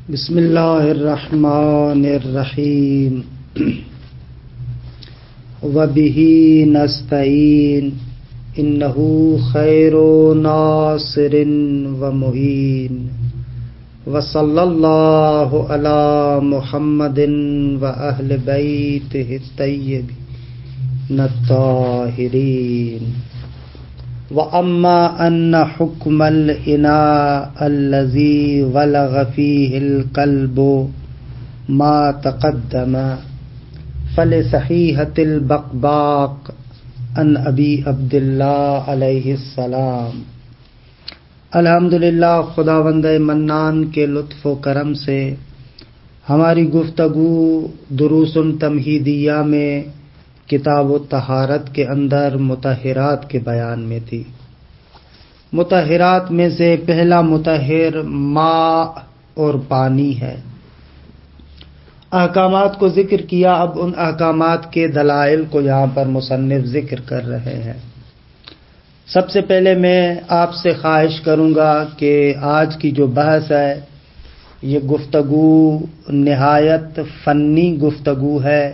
بسم اللہ الرحمن الرحیم وبہ نستعین انہ خیر ناصر ومعین وصلی اللہ علی محمد واہل بیتہ الطیبین الطاہرین وَأَمَّا أَنَّ حُكْمَ الْإِنَاءِ الَّذِي وَلَغَ فِيهِ الْقَلْبُ مَا تَقَدَّمَ فَلِصَحِيحَةِ الْبَقْبَاقِ عن ابی عبداللہ علیہ السلام۔ الحمدللہ، خداوند منان کے لطف و کرم سے ہماری گفتگو دروس تمہیدیہ میں کتاب الطہارت کے اندر مطہرات کے بیان میں تھی۔ مطہرات میں سے پہلا مطہر ماء اور پانی ہے۔ احکامات کو ذکر کیا، اب ان احکامات کے دلائل کو یہاں پر مصنف ذکر کر رہے ہیں۔ سب سے پہلے میں آپ سے خواہش کروں گا کہ آج کی جو بحث ہے یہ گفتگو نہایت فنی گفتگو ہے،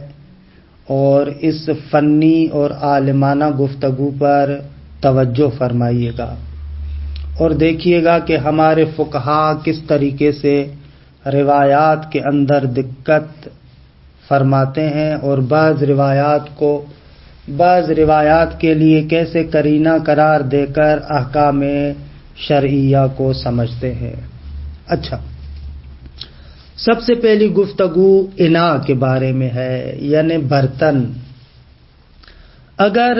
اور اس فنی اور عالمانہ گفتگو پر توجہ فرمائیے گا اور دیکھیے گا کہ ہمارے فقہا کس طریقے سے روایات کے اندر دقت فرماتے ہیں اور بعض روایات کے لیے کیسے قرینہ قرار دے کر احکام شرعیہ کو سمجھتے ہیں۔ اچھا، سب سے پہلی گفتگو اناء کے بارے میں ہے، یعنی برتن۔ اگر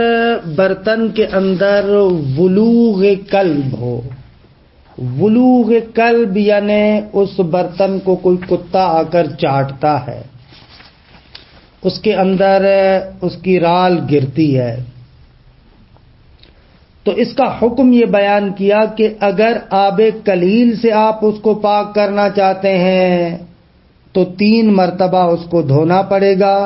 برتن کے اندر ولوغ قلب ہو، ولوغ قلب یعنی اس برتن کو کوئی کتا آ کر چاٹتا ہے، اس کے اندر اس کی رال گرتی ہے، تو اس کا حکم یہ بیان کیا کہ اگر آب کلیل سے آپ اس کو پاک کرنا چاہتے ہیں تو 3 مرتبہ اس کو دھونا پڑے گا،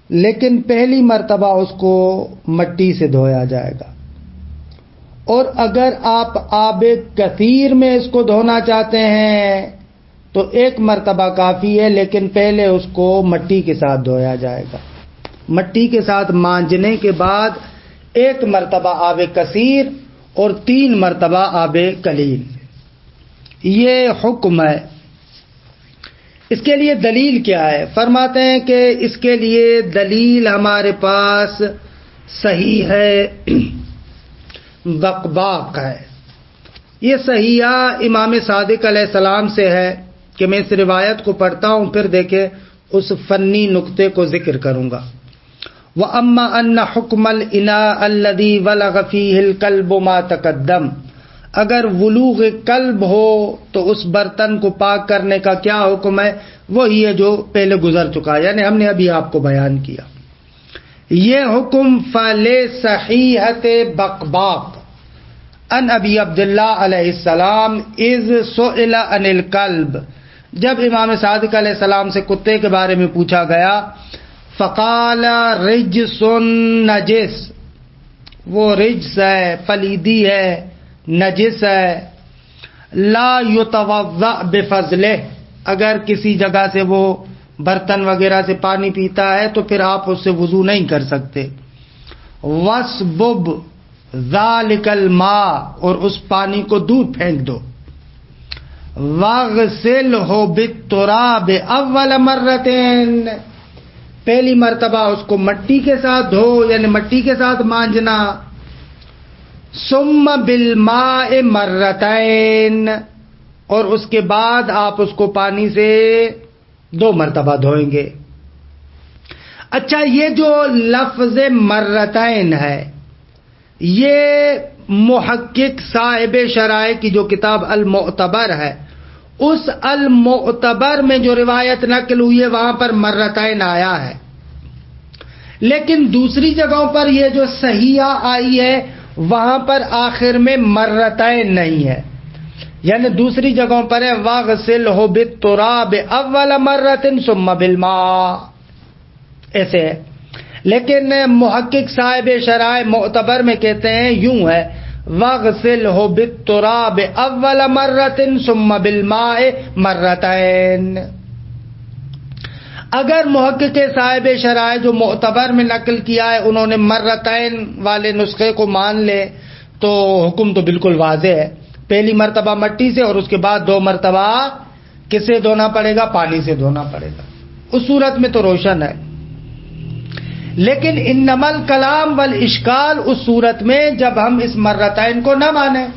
لیکن پہلی مرتبہ اس کو مٹی سے دھویا جائے گا۔ اور اگر آپ آب کثیر میں اس کو دھونا چاہتے ہیں تو 1 مرتبہ کافی ہے، لیکن پہلے اس کو مٹی کے ساتھ دھویا جائے گا۔ مٹی کے ساتھ مانجنے کے بعد 1 مرتبہ آب کثیر اور 3 مرتبہ آب کلیل، یہ حکم ہے۔ اس کے لیے دلیل کیا ہے؟ فرماتے ہیں کہ اس کے لیے دلیل ہمارے پاس صحیح ہے بقباق ہے۔ یہ صحیح امام صادق علیہ السلام سے ہے کہ میں اس روایت کو پڑھتا ہوں، پھر دیکھیں اس فنی نقطے کو ذکر کروں گا۔ وَأَمَّا أَنَّ حُكْمَ الْإِنَاءِ الَّذِي وَلَغَ فِيهِ الْقَلْبُ مَا تَقَدَّمَ، اگر ولوغ قلب ہو تو اس برتن کو پاک کرنے کا کیا حکم ہے؟ وہی ہے جو پہلے گزر چکا، یعنی ہم نے ابھی آپ کو بیان کیا۔ یہ حکم فَلِصَحِيحَةِ بَقْبَاق عن ابی عبداللہ علیہ السلام اذ سئل عن القلب، جب امام صادق علیہ السلام سے کتے کے بارے میں پوچھا گیا، فقال رجس نجس، وہ رجس ہے، پلیدی ہے، نجس ہے، لا یتوضأ بفضلہ، اگر کسی جگہ سے وہ برتن وغیرہ سے پانی پیتا ہے تو پھر آپ اس سے وضو نہیں کر سکتے۔ وَاسْبُبْ ذَلِكَ الْمَاء، اور اس پانی کو دور پھینک دو۔ وَاغْسِلْهُ بِالتُّرَابِ أَوَّلَ مَرَّةٍ، پہلی مرتبہ اس کو مٹی کے ساتھ دھو، یعنی مٹی کے ساتھ مانجنا۔ ثم بالماء مرتين، اور اس کے بعد آپ اس کو پانی سے 2 مرتبہ دھوئیں گے۔ اچھا، یہ جو لفظ مرتين ہے، یہ محقق صاحب شرائع کی جو کتاب المعتبر ہے، اس المعتبر میں جو روایت نقل ہوئی ہے وہاں پر مرتين آیا ہے، لیکن دوسری جگہوں پر یہ جو صحیحہ آئی ہے وہاں پر آخر میں مرتين نہیں ہے، یعنی دوسری جگہوں پر ہے وَاغْسِلْهُ بِالتُّرَابِ أَوَّلَ مَرَّةٍ ثُمَّ بِالْمَاءِ، ایسے ہے۔ لیکن محقق صاحب شرائع معتبر میں کہتے ہیں یوں ہے، واغسلہ بالتراب اول مرۃ ثم بالماء مرتین. اگر محقق صاحب شرائع جو معتبر میں نقل کیا ہے انہوں نے مرتین والے نسخے کو مان لے تو حکم تو بالکل واضح ہے. پہلی مرتبہ مٹی سے اور اس کے بعد 2 مرتبہ کس سے دھونا پڑے گا؟ پانی سے دھونا پڑے گا. اس صورت میں تو روشن ہے. لیکن انما الکلام والاشکال اس صورت میں جب ہم اس مرتین کو نہ مانیں،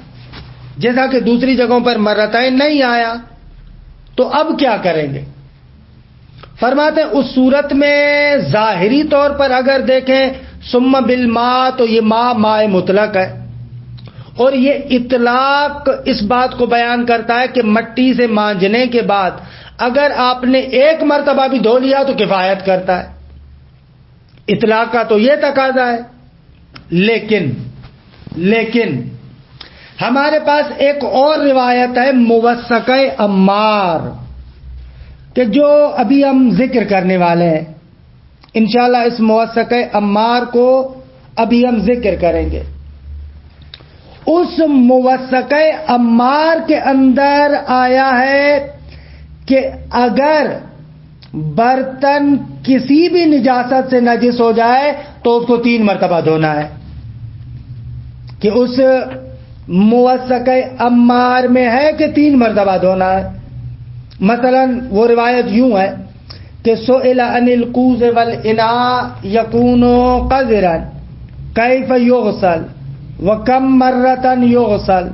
جیسا کہ دوسری جگہوں پر مرتین نہیں آیا، تو اب کیا کریں گے؟ فرماتے ہیں اس صورت میں ظاہری طور پر اگر دیکھیں ثم بالماء تو یہ ماء مطلق ہے، اور یہ اطلاق اس بات کو بیان کرتا ہے کہ مٹی سے مانجنے کے بعد اگر آپ نے 1 مرتبہ بھی دھو لیا تو کفایت کرتا ہے. اطلاق کا تو یہ تقاضا ہے. لیکن ہمارے پاس ایک اور روایت ہے موثقہ عمار کہ جو ابھی ہم ذکر کرنے والے ہیں. انشاءاللہ اس موثقہ عمار کو ابھی ہم ذکر کریں گے. اس موثقہ عمار کے اندر آیا ہے کہ اگر برتن کسی بھی نجاست سے نجس ہو جائے تو اس کو 3 مرتبہ دھونا ہے. کہ اس موثقہ عمار میں ہے کہ 3 مرتبہ دھونا ہے. مثلا وہ روایت یوں ہے کہ سئل عن القوز والاناء یکون قذرا کیف یغسل وکم مرۃ یغسل.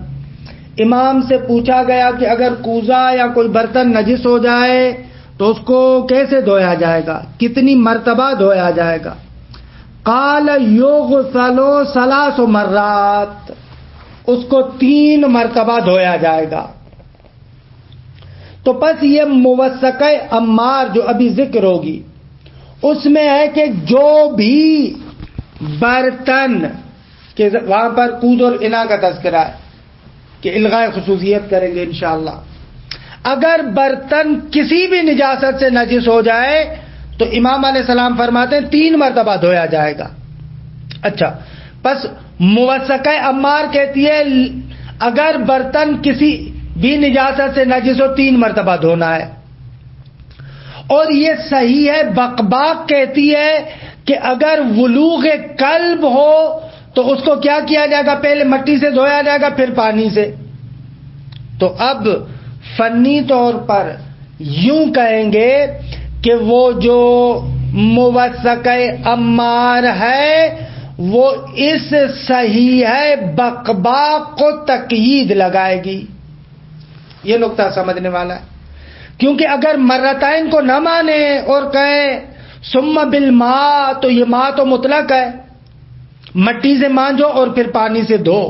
امام سے پوچھا گیا کہ اگر کوزہ یا کوئی برتن نجس ہو جائے تو اس کو کیسے دھویا جائے گا، کتنی مرتبہ دھویا جائے گا؟ قال یغسل 3 مرات، اس کو 3 مرتبہ دھویا جائے گا. تو پس یہ موثقہ عمار جو ابھی ذکر ہوگی اس میں ہے کہ جو بھی برتن کہ وہاں پر قوز اور انا کا تذکرہ ہے کہ الغاء خصوصیت کریں گے انشاءاللہ. اگر برتن کسی بھی نجاست سے نجس ہو جائے تو امام علیہ السلام فرماتے ہیں 3 مرتبہ دھویا جائے گا. اچھا، پس موثقہ عمار کہتی ہے اگر برتن کسی بھی نجاست سے نجس ہو 3 مرتبہ دھونا ہے. اور یہ صحیح ہے. بقباق کہتی ہے کہ اگر ولوغ قلب ہو تو اس کو کیا کیا جائے گا؟ پہلے مٹی سے دھویا جائے گا پھر پانی سے. تو اب فنی طور پر یوں کہیں گے کہ وہ جو موثقہ عمار ہے وہ اس صحیح ہے بقباق کو تقیید لگائے گی. یہ نقطہ سمجھنے والا ہے. کیونکہ اگر مرتین کو نہ مانے اور کہے ثم بالماء تو یہ ماء تو مطلق ہے، مٹی سے مانجو اور پھر پانی سے دھو.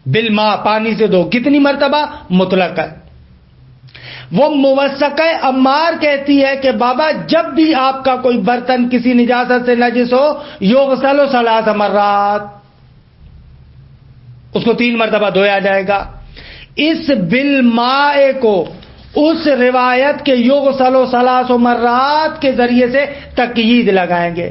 بالماء پانی سے دھو، کتنی مرتبہ؟ مطلق ہے. وہ موثقہ عمار کہتی ہے کہ بابا جب بھی آپ کا کوئی برتن کسی نجاست سے نجس ہو یغسل 3 مرات، اس کو 3 مرتبہ دھویا جائے گا. اس بالماء کو اس روایت کے یغسل 3 مرات کے ذریعے سے تقیید لگائیں گے.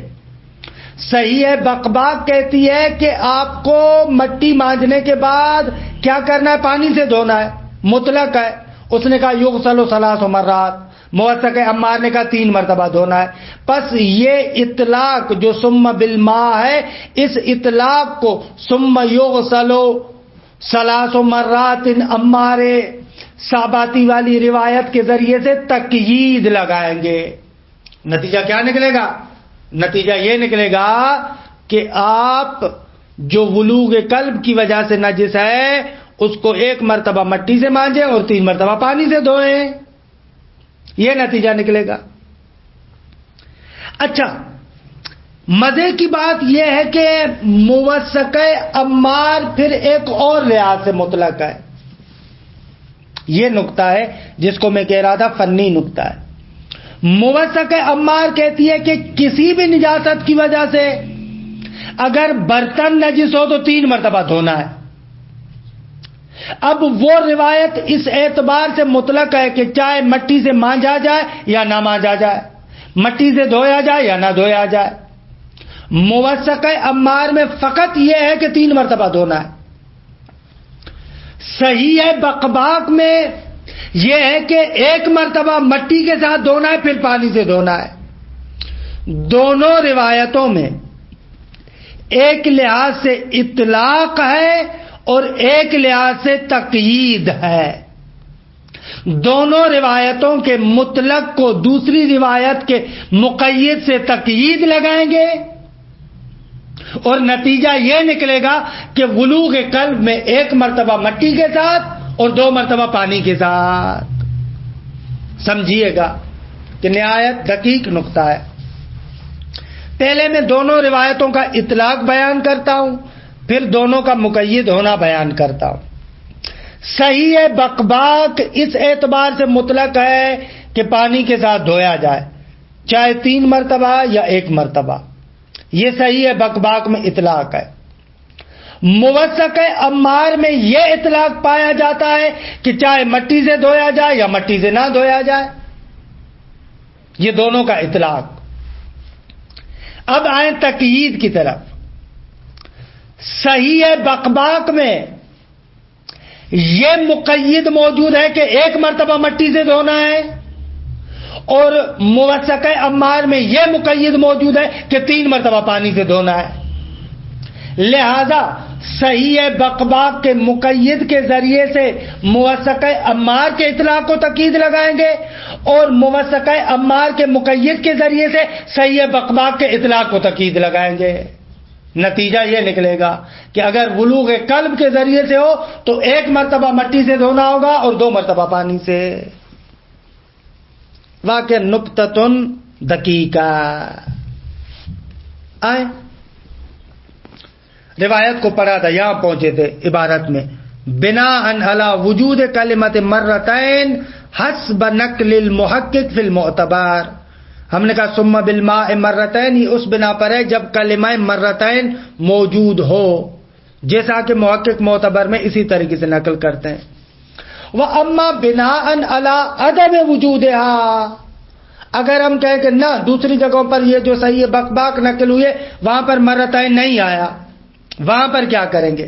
صحیح ہے. بقباق کہتی ہے کہ آپ کو مٹی مانجنے کے بعد کیا کرنا ہے؟ پانی سے دھونا ہے، مطلق ہے. اس نے کہا یغسل 3 مرات، موثقہ عمار نے کہا 3 مرتبہ دھونا ہے. پس یہ اطلاق جو ثم بالماء ہے اس اطلاق کو ثم یغسل 3 مرات عمار صحاباتی والی روایت کے ذریعے سے تقیید لگائیں گے. نتیجہ کیا نکلے گا؟ نتیجہ یہ نکلے گا کہ آپ جو ولوغ قلب کی وجہ سے نجس ہے اس کو 1 مرتبہ مٹی سے مانجیں اور 3 مرتبہ پانی سے دھوئیں. یہ نتیجہ نکلے گا. اچھا، مزے کی بات یہ ہے کہ موثقہ عمار پھر ایک اور لحاظ سے مطلق ہے. یہ نقطہ ہے جس کو میں کہہ رہا تھا فنی نقطہ ہے. موثقہ عمار کہتی ہے کہ کسی بھی نجاست کی وجہ سے اگر برتن نجس ہو تو 3 مرتبہ دھونا ہے. اب وہ روایت اس اعتبار سے مطلق ہے کہ چاہے مٹی سے مانجا جائے یا نہ مانجا جائے، مٹی سے دھویا جائے یا نہ دھویا جائے. موثقہ عمار میں فقط یہ ہے کہ 3 مرتبہ دھونا ہے. صحیح ہے بقباق میں یہ ہے کہ ایک مرتبہ مٹی کے ساتھ دھونا ہے پھر پانی سے دھونا ہے. دونوں روایتوں میں ایک لحاظ سے اطلاق ہے اور ایک لحاظ سے تقیید ہے. دونوں روایتوں کے مطلق کو دوسری روایت کے مقید سے تقیید لگائیں گے اور نتیجہ یہ نکلے گا کہ بلوغ قلب میں ایک مرتبہ مٹی کے ساتھ اور 2 مرتبہ پانی کے ساتھ. سمجھیے گا کہ نہایت دقیق نقطہ ہے. پہلے میں دونوں روایتوں کا اطلاق بیان کرتا ہوں پھر دونوں کا مقید ہونا بیان کرتا ہوں. صحیح ہے بقباق اس اعتبار سے مطلق ہے کہ پانی کے ساتھ دھویا جائے چاہے 3 مرتبہ یا 1 مرتبہ. یہ صحیح ہے بقباق میں اطلاق ہے. موثق عمار میں یہ اطلاق پایا جاتا ہے کہ چاہے مٹی سے دھویا جائے یا مٹی سے نہ دھویا جائے. یہ دونوں کا اطلاق. اب آئیں تقیید کی طرف. صحیح ہے بقباق میں یہ مقید موجود ہے کہ 1 مرتبہ مٹی سے دھونا ہے اور موثق عمار میں یہ مقید موجود ہے کہ 3 مرتبہ پانی سے دھونا ہے. لہذا صحیح ہے بقباق کے مقید کے ذریعے سے موثق عمار کے اطلاق کو تقید لگائیں گے اور موثق عمار کے مقید کے ذریعے سے صحیح ہے بقباق کے اطلاق کو تقید لگائیں گے. نتیجہ یہ نکلے گا کہ اگر بلوغ قلب کے ذریعے سے ہو تو 1 مرتبہ مٹی سے دھونا ہوگا اور 2 مرتبہ پانی سے. واقع نقطۃ دقیقہ. آئے روایت کو پڑھا تھا یہاں پہنچے تھے عبارت میں بناء علی وجود کلمت مرتين حسب نقل المحقق فی المعتبر. ہم نے کہا ثم بالماء مرتين ہی اس بنا پر ہے جب کلمہ مرتين موجود ہو جیسا کہ محقق معتبر میں اسی طریقے سے نقل کرتے ہیں. وَأَمَّا بِنَاءً عَلَىٰ عَدَمِ وُجُودِهَا اگر ہم کہیں کہ نہ دوسری جگہوں پر یہ جو صحیح بقباق نقل ہوئے وہاں پر مرتين نہیں آیا وہاں پر کیا کریں گے؟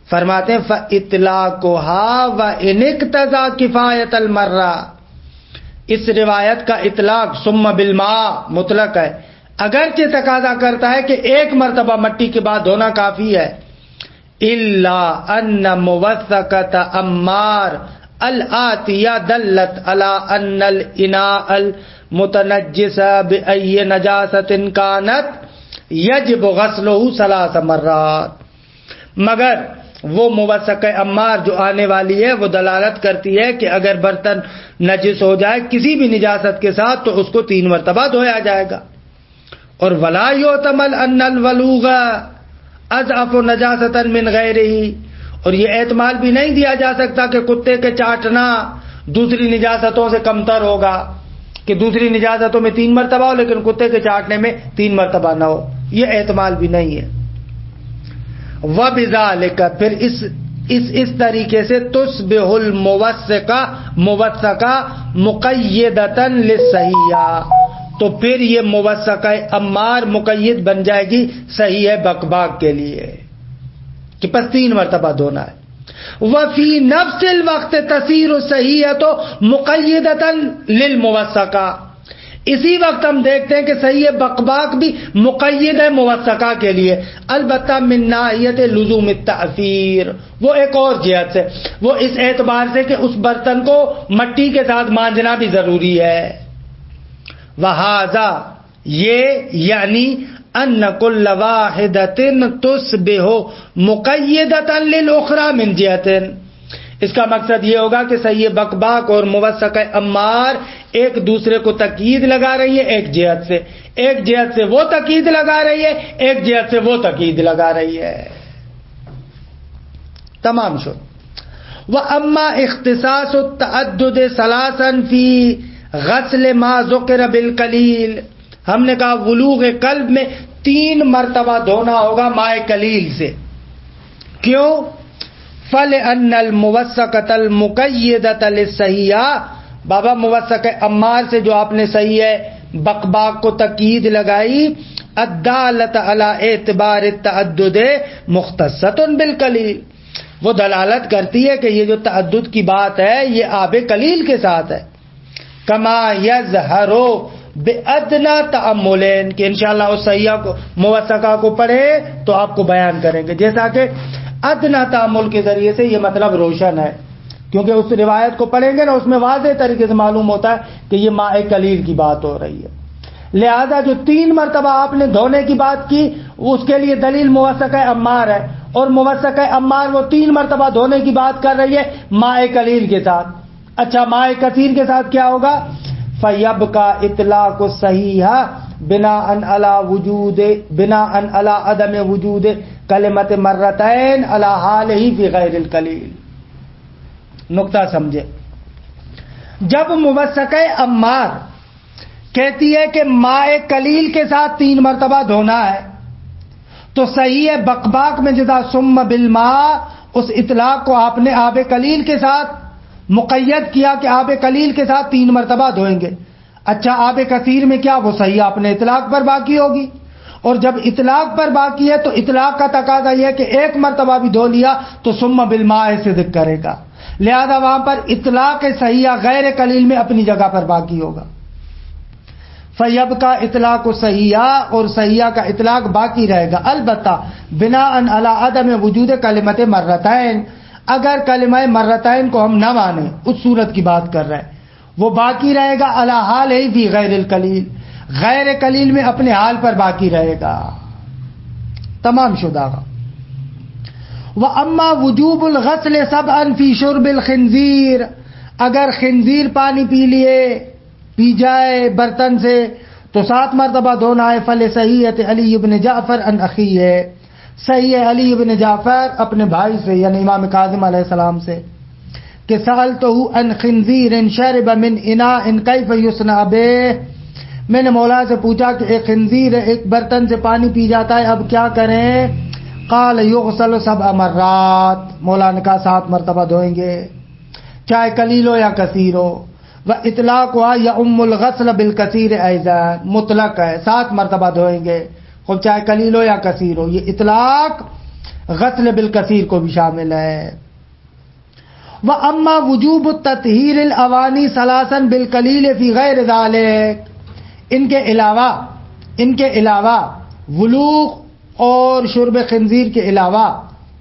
فرماتے ہیں فَإِطْلَاقُهَا وَإِنِ اقْتَضَىٰ كِفَایَةَ الْمَرَّةِ اس روایت کا اطلاق ثم بالماء مطلق ہے اگرچہ تقاضا کرتا ہے کہ 1 مرتبہ مٹی کے بعد دھونا کافی ہے. الا ان موثقۃ عمار الآتیہ دلت علی ان الاناء المتنجس بأي نجاسۃ كانت یجب غسلہ 3 مرات. مگر وہ موثق عمار جو آنے والی ہے وہ دلالت کرتی ہے کہ اگر برتن نجس ہو جائے کسی بھی نجاست کے ساتھ تو اس کو 3 مرتبہ دھویا جائے گا. اور ولا یعتمد ان الولوغ اضعف نجاستاً من غیرہ اور یہ احتمال بھی نہیں دیا جا سکتا کہ کتے کے چاٹنا دوسری نجاستوں سے کمتر ہوگا کہ دوسری نجاستوں میں 3 مرتبہ ہو لیکن کتے کے چاٹنے میں 3 مرتبہ نہ ہو. یہ احتمال بھی نہیں ہے. وبذالک پھر اس طریقے سے تصبح الموثقہ مقیدۃ للصحیح تو پھر یہ موثق عمار مقید بن جائے گی صحیح ہے بقباق کے لیے کہ پس 3 مرتبہ دھونا ہے. وفی نفس الوقت تصیر صحیحۃ مقیدۃ للموثقہ اسی وقت ہم دیکھتے ہیں کہ صحیح بقباق بھی مقید ہے موثقہ کے لیے البتہ من ناحیت لزوم التأثیر وہ ایک اور جہت سے وہ اس اعتبار سے کہ اس برتن کو مٹی کے ساتھ مانجنا بھی ضروری ہے. وہذا یہ یعنی ان کل واحدۃ تصبح مقیدۃ للأخرى من جہۃ اس کا مقصد یہ ہوگا کہ صحیح بقباق اور موثق عمار ایک دوسرے کو تقید لگا رہی ہے ایک جہت سے وہ تقید لگا رہی ہے ایک جہت سے وہ تقید لگا رہی ہے. تمام شد. وَأَمَّا اختصاص التعدد ثلاثاً فی غسل ما ذکر بالقلیل ہم نے کہا بلوغ قلب میں 3 مرتبہ دھونا ہوگا ماء قلیل سے. کیوں؟ فَلِأَنَّ الْمُوثَّقَةَ الْمُقَيِّدَةَ لِلصَّحِيحَةِ بابا موثق عمار سے جو آپ نے صحیح ہے بقباق کو تقید لگائی الدالۃ علی اعتبار التعدد مختصۃ بالقلیل وہ دلالت کرتی ہے کہ یہ جو تعدد کی بات ہے یہ آب قلیل کے ساتھ ہے. کما یظہر بادنا تأملین، کہ انشاءاللہ اس صحیحہ کو موثقہ کو پڑھے تو آپ کو بیان کریں گے، جیسا کہ ادنا تأمل کے ذریعے سے یہ مطلب روشن ہے، کیونکہ اس روایت کو پڑھیں گے نا اس میں واضح طریقے سے معلوم ہوتا ہے کہ یہ ماء قلیل کی بات ہو رہی ہے. لہذا جو 3 مرتبہ آپ نے دھونے کی بات کی اس کے لیے دلیل موثقہ عمار ہے، اور موثقہ عمار وہ 3 مرتبہ دھونے کی بات کر رہی ہے ماء قلیل کے ساتھ. اچھا ماء کثیر کے ساتھ کیا ہوگا؟ فَيَبْقَى إِطْلَاقُ الصَّحِيحِ بِنَاءً عَلَى عَدَمِ وُجُودِ کلمۃ مرتين علی حالہ فی غیر القلیل. نقطہ سمجھے، جب موثقہ عمار کہتی ہے کہ ماء قلیل کے ساتھ 3 مرتبہ دھونا ہے تو صحیح ہے بقباق میں جدا ثم بالماء اس اطلاق کو آپ نے آب قلیل کے ساتھ مقید کیا کہ آب قلیل کے ساتھ 3 مرتبہ دھوئیں گے. اچھا آب کثیر میں کیا وہ صحیح اپنے اطلاق پر باقی ہوگی، اور جب اطلاق پر باقی ہے تو اطلاق کا تقاضا یہ ہے کہ 1 مرتبہ بھی دھو لیا تو ثم بالماء صدق کرے گا، لہذا وہاں پر اطلاق صحیح غیر قلیل میں اپنی جگہ پر باقی ہوگا. فیبقى اطلاق صحیح، اور صحیح کا اطلاق باقی رہے گا، البتہ بناء علی عدم وجود کلمت مرتين، اگر کلمہ مرتين کو ہم نہ مانیں اس صورت کی بات کر رہے ہیں، وہ باقی رہے گا علی حال ہی فی غیر القلیل، غیر قلیل میں اپنے حال پر باقی رہے گا. تمام شدہ. وَأَمَّا وُجُوبُ الْغَسْلِ سَبْعًا فِي شُرْبِ الْخِنْزِيرِ، اگر خنزیر پانی پی جائے برتن سے تو 7 مرتبہ دھونا ہے. فَلِصَحِيحَةِ علی بن جعفر عن اخیہ، صحیح علی بن جعفر اپنے بھائی سے یعنی امام کاظم علیہ السلام سے کہ سألتہ عن خنزیر شرب من اناء کیف یصنع بہ، میں نے مولا سے پوچھا کہ ایک خنزیر ایک برتن سے پانی پی جاتا ہے اب کیا کریں؟ قال یغسل 7 مرات، مولا نے کہا 7 مرتبہ دھوئیں گے، چاہے قلیل ہو یا کثیر ہو. و اطلاق ہوا یا الغسل بالکثیر ایضا، مطلق ہے 7 مرتبہ دھوئیں گے خود چاہے قلیل ہو یا کثیر ہو، یہ اطلاق غسل بالکثیر کو بھی شامل ہے. وَأَمَّا وُجُوبُ التَّطْهِيرِ الْأَوَانِي ثَلَاثًا بِالْقَلِيلِ فِي غَيْرِ ذَلِكَ، ان کے علاوہ ولوغ اور شرب خنزیر کے علاوہ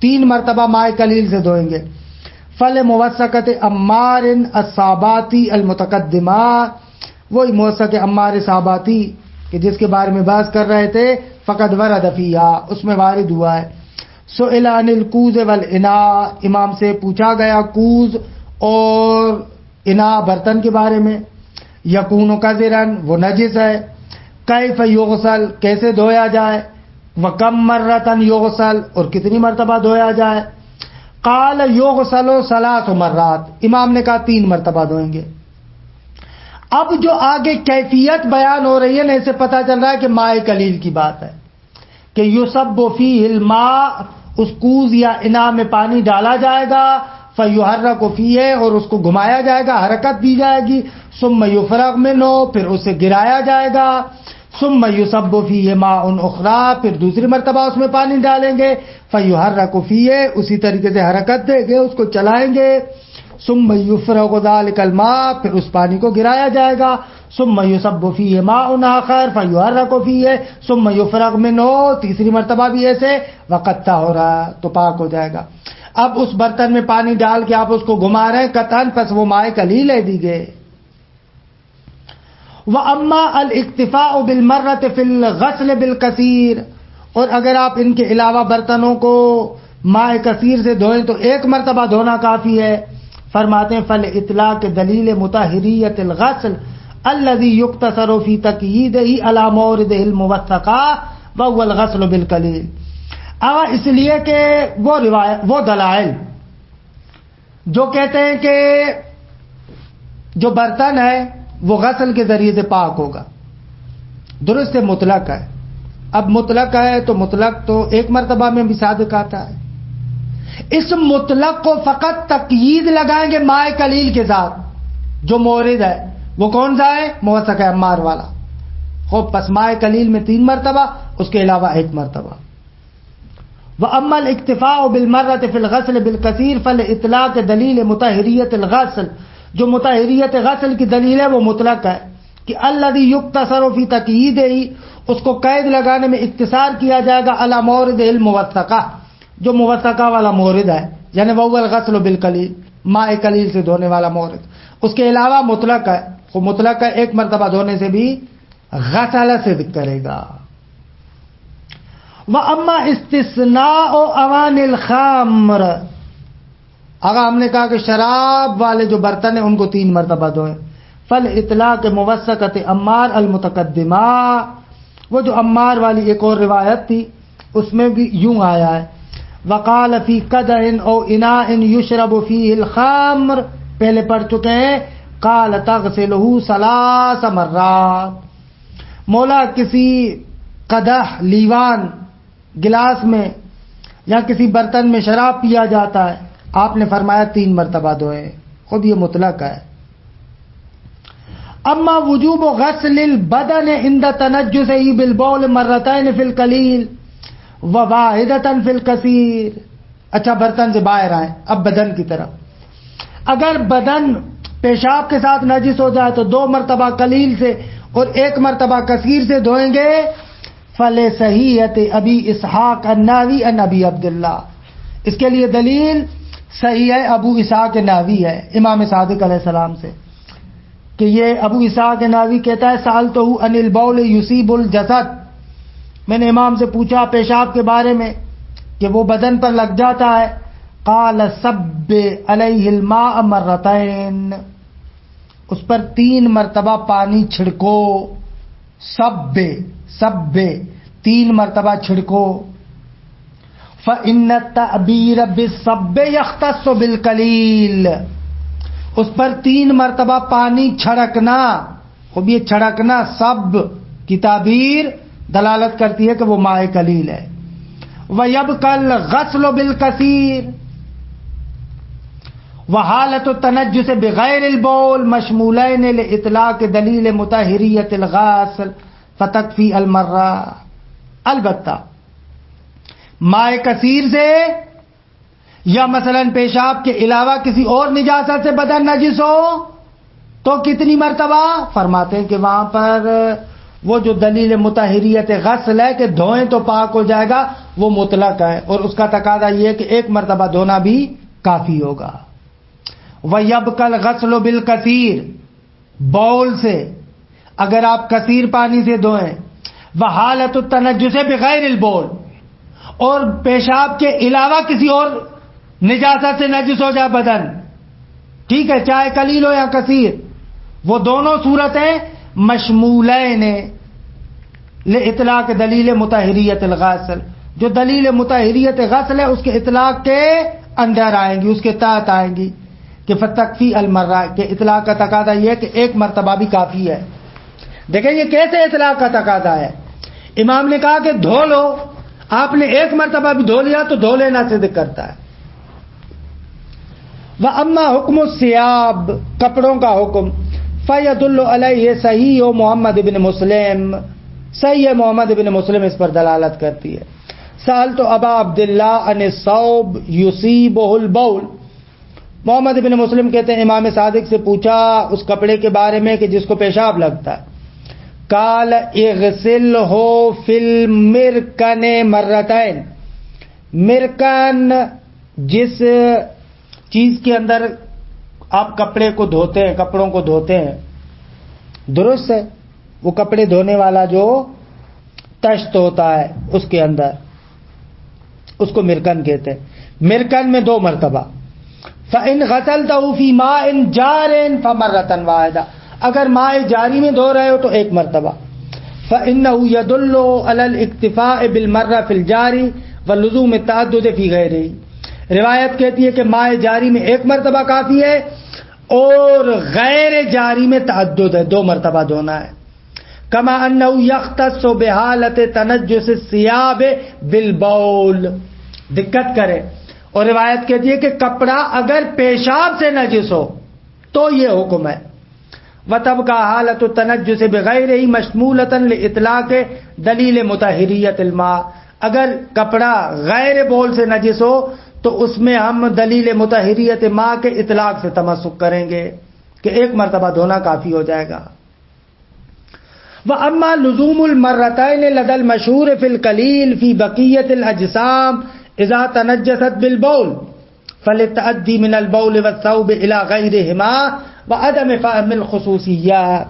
3 مرتبہ ماء قلیل سے دھوئیں گے. فَلِمُوَثَّقَةِ عَمَّارٍ الصَّابَاتی المتقدمہ، وہی موثق عمار صاباتی کہ جس کے بارے میں بحث کر رہے تھے، فقد ورد فیہا اس میں وارد ہوا ہے. سئل عن الکوز والاناء، امام سے پوچھا گیا کوز اور اناء برتن کے بارے میں. یکون قذرن وہ نجس ہے. کیف یغسل کیسے دھویا جائے، وکم مرتن یغسل اور کتنی مرتبہ دھویا جائے. قال یغسل 3 مرات، امام نے کہا 3 مرتبہ دھوئیں گے. اب جو آگے کیفیت بیان ہو رہی ہے نا اسے پتہ چل رہا ہے کہ ماء قلیل کی بات ہے کہ یصب فیہ الماء، اس کوز یا اناء میں پانی ڈالا جائے گا، فیحرک فیہ اور اس کو گھمایا جائے گا، حرکت دی جائے گی، ثم یفرغ منہ پھر اسے گرایا جائے گا، ثم یصب فیہ ماء اخری پھر دوسری مرتبہ اس میں پانی ڈالیں گے، فیحرک فیہ اسی طریقے سے حرکت دیں گے، اس کو چلائیں گے، ثم یفرغ ذلک الماء پھر اس پانی کو گرایا جائے گا، ثم یصب فیہ ماء آخر فیحرک فیہ ثم یفرغ منہ تیسری مرتبہ بھی ایسے، وقد طہر تو پاک ہو جائے گا. اب اس برتن میں پانی ڈال کے آپ اس کو گھما رہے ہیں قطعاً پس وہ ماء قلیل ہے دیگے. وَأَمَّا الْاِكْتِفَاءُ بِالْمَرَّةِ فِي الْغَسْلِ بِالْكَثِيرِ، اور اگر آپ ان کے علاوہ برتنوں کو ماء کثیر سے دھوئیں تو 1 مرتبہ دھونا کافی ہے. فرماتے ہیں فَلِإِطْلَاقِ دَلِيلِ مُطَهِّرِيَّةِ الْغَسْلِ الَّذِي يُقْتَصَرُ فِي تَقْيِيدِهِ عَلَى مَوْرِدِهِ الْمُوَثَّقَةِ وَهُوَ الْغَسْلُ بِالْقَلِيلِ. اس لیے کہ وہ دلائل جو کہتے ہیں کہ جو برتن ہے وہ غسل کے ذریعے سے پاک ہوگا، درست مطلق ہے. اب مطلق ہے تو مطلق تو 1 مرتبہ میں بھی صادق آتا ہے. اس مطلق کو فقط تقیید لگائیں گے ماء قلیل کے ساتھ، جو مورد ہے وہ کون سا ہے؟ موثق عمار والا. خوب پس ماء قلیل میں 3 مرتبہ، اس کے علاوہ 1 مرتبہ. وَأَمَّا الْإِكْتِفَاءُ بِالْمَرَّةِ فِي الْغَسْلِ بِالْكَثِيرِ فَلِإِطْلَاقِ دلیل مطہریت الغسل، جو مطہریت غسل کی دلیل ہے وہ مطلق ہے کہ الذی یقتصر فی تقییدہ، اس کو قید لگانے میں اقتصار کیا جائے گا علی مورد الموثقہ، جو موثقہ والا مورد ہے، یعنی وہ الغسل بالقلیل، ماء قلیل سے دھونے والا مورد. اس کے علاوہ مطلق ہے، وہ مطلق ہے ایک مرتبہ دھونے سے بھی غسل صدق کرے گا. وَأَمَّا اسْتِثْنَاءُ أَوَانِ الْخَمْرِ، اگر ہم نے کہا کہ شراب والے جو برتن ہیں ان کو 3 مرتبہ دھوئیں. فَالْإِطْلَاقِ مُوَثَّقَةِ عَمَّارِ الْمُتَقَدِّمَةِ، وہ جو عمار والی ایک اور روایت تھی اس میں بھی یوں آیا ہے وَقَالَ فِي قَدَحٍ أَوْ إِنَاءٍ يُشْرَبُ فِيهِ الْخَمْرُ، پہلے پڑھ چکے ہیں. قَالَ تَغْسِلُهُ 3 مرات، مولا کسی قدح، لیوان، گلاس میں یا کسی برتن میں شراب پیا جاتا ہے، آپ نے فرمایا 3 مرتبہ دھوئیں. خود یہ مطلق ہے. اما وجوب غسل البدن عند تنجسه بالبول مرتين في القليل وواحدة في الكثير. اچھا برتن سے باہر آئیں، اب بدن کی طرف. اگر بدن پیشاب کے ساتھ نجس ہو جائے تو 2 مرتبہ قلیل سے اور 1 مرتبہ کثیر سے دھوئیں گے. فلصحیحۃ ابی اسحاق النحوی عن ابی عبداللہ، اس کے لیے دلیل صحیح ہے ابو اسحاق نحوی ہے امام صادق علیہ السلام سے، کہ یہ ابو اسحاق نحوی کہتا ہے سألتہ عن البول یصیب الجسد، میں نے امام سے پوچھا پیشاب کے بارے میں کہ وہ بدن پر لگ جاتا ہے. قال صب علیہ الماء مرتين، اس پر 3 مرتبہ پانی چھڑکو. سب 3 مرتبہ چھڑکو. فإن التعبیر بالصب یختص بالقلیل، اس پر 3 مرتبہ پانی چھڑکنا، خوب یہ چھڑکنا سب کی تعبیر دلالت کرتی ہے کہ وہ ماء قلیل ہے. وَيَبْقَى الْغَسْلُ بِالْكَثِيرِ وحالت التنجس بغیر البول مشمولین لإطلاق دلیل مطہریت الغسل فتکفی المرہ. البتہ ماء کثیر سے یا مثلا پیشاب کے علاوہ کسی اور نجاست سے بدن نجس ہو تو کتنی مرتبہ؟ فرماتے ہیں کہ وہاں پر وہ جو دلیل مطہریت غسل ہے کہ دھوئیں تو پاک ہو جائے گا، وہ مطلق ہے، اور اس کا تقاضا یہ ہے کہ 1 مرتبہ دھونا بھی کافی ہوگا. وَيَبْقَى الْغَسْلُ بِالْكَثِيرِ، بول سے اگر آپ کثیر پانی سے دھوئیں. وحالت التنجس بغیر البول، اور پیشاب کے علاوہ کسی اور نجاست سے نجس ہو جائے بدن، ٹھیک ہے، چاہے قلیل ہو یا کثیر، وہ دونوں صورتیں مشمولین لإطلاق دلیل مطہریت الغسل، جو دلیل مطہریت غسل ہے اس کے اطلاق کے اندر آئیں گی، اس کے تحت آئیں گی. کہ فتکفی المرہ، کہ اطلاق کا تقاضا یہ ہے کہ 1 مرتبہ بھی کافی ہے. دیکھیں یہ کیسے اطلاق کا تقاضا ہے. امام نے کہا کہ دھو لو، آپ نے 1 مرتبہ بھی دھو لیا تو دھو لینا صدق کرتا ہے. وَأَمَّا حُکْمُ الثِّيَابِ، کپڑوں کا حکم. فَيَدُلُّ عَلَيْهِ صحیح محمد بن مسلم، صحیح محمد بن مسلم اس پر دلالت کرتی ہے. سألت ابا عبداللہ عن الثوب یصیبہ البول، محمد بن مسلم کہتے ہیں امام صادق سے پوچھا اس کپڑے کے بارے میں کہ جس کو پیشاب لگتا ہے. قال اغسلہ فی المرکن مرتین، مرکن جس چیز کے اندر آپ کپڑے کو دھوتے ہیں، کپڑوں کو دھوتے ہیں، درست ہے، وہ کپڑے دھونے والا جو تشت ہوتا ہے اس کے اندر، اس کو مرکن کہتے ہیں. مرکن میں 2 مرتبہ. فَإِنْ غَسَلْتَهُ فِي مَاءٍ جَارٍ فَمَرَّةً وَاحِدَةً، اگر ماء جاری میں دھو رہے ہو تو 1 مرتبہ. فَإِنَّهُ يَدُلُّ عَلَى الْاِكْتِفَاءِ بِالْمَرَّةِ فِي الْجَارِ وَلُزُومِ التَّعَدُّدِ فِي غَيْرِهِ، روایت کہتی ہے کہ ماء جاری میں 1 مرتبہ کافی ہے اور غیر جاری میں تعدد ہے، 2 مرتبہ دھونا ہے. کما انه یختص بحالت تنجس الثیاب بالبول، دقت کرے، اور روایت کہتی ہے کہ کپڑا اگر پیشاب سے نجس ہو تو یہ حکم ہے. وتبقى حالت التنجس بغیرہ مشمولۃ لاطلاق دلیل مطہریت الماء، اگر کپڑا غیر بول سے نجس ہو تو اس میں ہم دلیل مطہریت ماء کے اطلاق سے تمسک کریں گے کہ ایک مرتبہ دھونا کافی ہو جائے گا. وَأَمَّا لُزُومُ الْمَرَّتَيْنِ لَدَى الْمَشْهُورِ فِي الْقَلِيلِ فِي بَقِيَّةِ الْأَجْسَامِ إِذَا تَنَجَّسَتْ بِالْبَوْلِ فَلِلتَّعَدِّي مِنَ الْبَوْلِ وَالثَّوْبِ إِلَى غَيْرِهِمَا وَعَدَمِ فَهْمِ الْخُصُوصِيَّاتِ.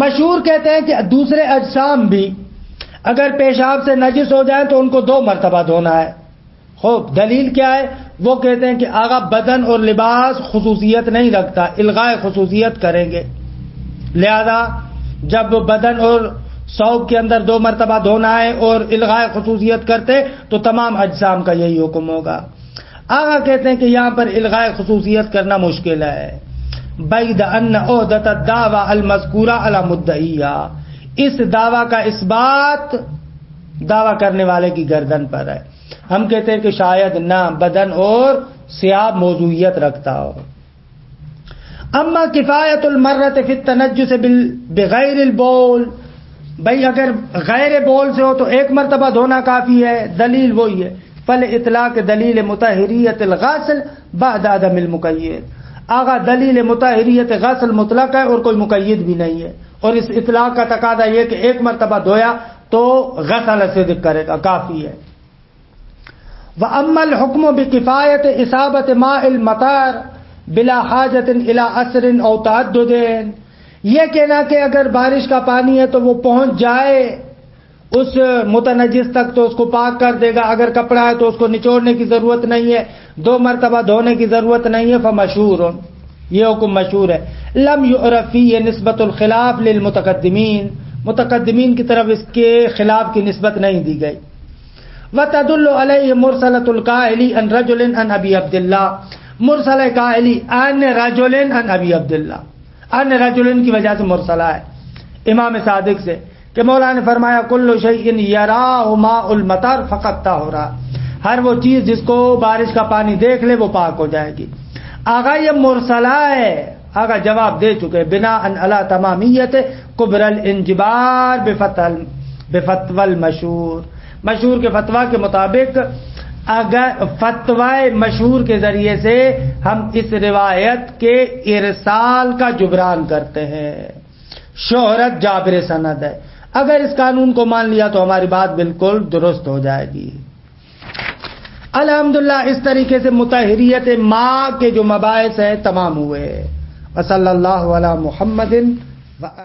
مشہور کہتے ہیں کہ دوسرے اجسام بھی اگر پیشاب سے نجس ہو جائیں تو ان کو 2 مرتبہ دھونا ہے. خوب دلیل کیا ہے؟ وہ کہتے ہیں کہ آغا بدن اور لباس خصوصیت نہیں رکھتا، الغاء خصوصیت کریں گے، لہذا جب بدن اور ثوب کے اندر 2 مرتبہ دھونا ہے اور الغاء خصوصیت کرتے تو تمام اجسام کا یہی حکم ہوگا. آغا کہتے ہیں کہ یہاں پر الغاء خصوصیت کرنا مشکل ہے. بعید ان عہدۃ الدعوی المذکورہ علی مدعیہا، اس دعویٰ کا اثبات دعویٰ کرنے والے کی گردن پر ہے. ہم کہتے ہیں کہ شاید نہ بدن اور ثیاب موضوعیت رکھتا ہو. اما کفایت المرۃ فی التنجس بغیر البول، بھائی اگر غیر بول سے ہو تو 1 مرتبہ دھونا کافی ہے. دلیل وہی ہے فل اطلاق دلیل مطہریت الغسل بعد عدم المقید. آغا دلیل مطہریت غسل مطلق ہے اور کوئی مقید بھی نہیں ہے، اور اس اطلاق کا تقاضا یہ کہ 1 مرتبہ دھویا تو غسل صدق کرے گا، کافی ہے. وَأَمَّا الْحُكْمُ بِكِفَایَةِ إِصَابَةِ مَاءِ الْمَطَرِ بِلَا حَاجَةٍ إِلَىٰ أَثْرٍ أَوْ تَعَدُّدٍ، یہ کہنا کہ اگر بارش کا پانی ہے تو وہ پہنچ جائے اس متنجس تک تو اس کو پاک کر دے گا، اگر کپڑا ہے تو اس کو نچوڑنے کی ضرورت نہیں ہے، 2 مرتبہ دھونے کی ضرورت نہیں ہے. فمشہور، یہ حکم مشہور ہے. لم يعرف فيه نسبۃ الخلاف للمتقدمین، متقدمین کی طرف اس کے خلاف کی نسبت نہیں دی گئی. وتدل علیہ مرسلۃ القائلی عن رجل عن ابی عبد اللہ، مرسل قائلی عن رجل عن ابی عبد اللہ، عن رجل کی وجہ سے مرسلہ ہے امام صادق سے کہ مولا نے فرمایا کل شیء یراہ ماء المطر فقط طہورا، ہر وہ چیز جس کو بارش کا پانی دیکھ لے وہ پاک ہو جائے گی. آغا یہ مرسلہ ہے، آغا جواب دے چکے بنا ان علی تمامیت کبر الانجبار بفتوی المشہور، مشہور کے فتویٰ کے مطابق اگر فتوی مشہور کے ذریعے سے ہم اس روایت کے ارسال کا جبران کرتے ہیں. شہرت جابر سند ہے، اگر اس قانون کو مان لیا تو ہماری بات بالکل درست ہو جائے گی. الحمدللہ اس طریقے سے مطہریت ماء کے جو مباحث ہیں تمام ہوئے. وصلی اللہ علی محمد